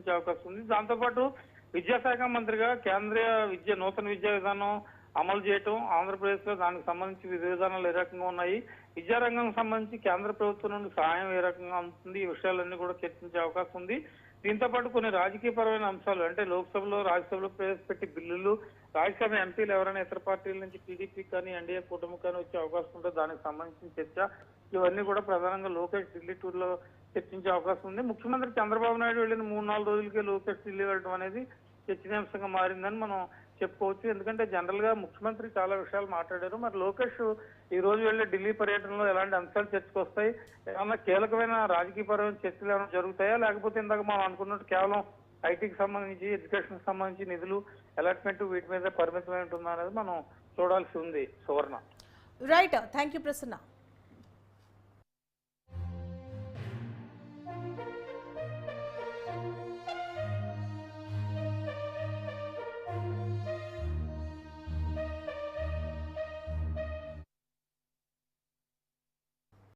చర్చించే అవకాశం ఉంది. దాంతోపాటు విద్యాశాఖ మంత్రిగా కేంద్రీయ నూతన విద్యా విధానం అమలు చేయటం, ఆంధ్రప్రదేశ్ లో దానికి సంబంధించి విధి విధానాలు ఏ రకంగా ఉన్నాయి, విద్యారంగం సంబంధించి కేంద్ర ప్రభుత్వం నుండి సహాయం ఏ రకంగా ఉంటుంది, ఈ విషయాలన్నీ కూడా చర్చించే అవకాశం ఉంది. దీంతో పాటు కొన్ని రాజకీయపరమైన అంశాలు అంటే లోక్సభలో రాజ్యసభలో ప్రవేశపెట్టి బిల్లులు, రాజ్యసభ ఎంపీలు ఎవరైనా ఇతర పార్టీల నుంచి టీడీపీ కానీ ఎన్డీఏ కూటమి కానీ వచ్చే అవకాశం ఉంటే దానికి సంబంధించిన చర్చ, ఇవన్నీ కూడా ప్రధానంగా లోకేష్ ఢిల్లీ టూర్ లో చర్చించే అవకాశం ఉంది. ముఖ్యమంత్రి చంద్రబాబు నాయుడు వెళ్ళిన 3-4 రోజులకే లోకేష్ ఢిల్లీ వెళ్ళడం అనేది చర్చనీయాంశంగా మారిందని మనం చెప్పుకోవచ్చు. ఎందుకంటే జనరల్ గా ముఖ్యమంత్రి చాలా విషయాలు మాట్లాడారు. మరి లోకేష్ ఈ రోజు వెళ్లే ఢిల్లీ పర్యటనలో ఎలాంటి అంశాలు చర్చకు వస్తాయి, ఏమన్నా కీలకమైన రాజకీయపరమైన చర్చలు ఏమైనా జరుగుతాయా, లేకపోతే ఇందాక మనం అనుకున్నట్టు కేవలం ఐటీకి సంబంధించి ఎడ్యుకేషన్ సంబంధించి నిధులు అలాట్మెంట్ వీటి మీద పరిమితమై ఉంటుందా అనేది మనం చూడాల్సి ఉంది. Suvarna. Right, thank you Prasanna.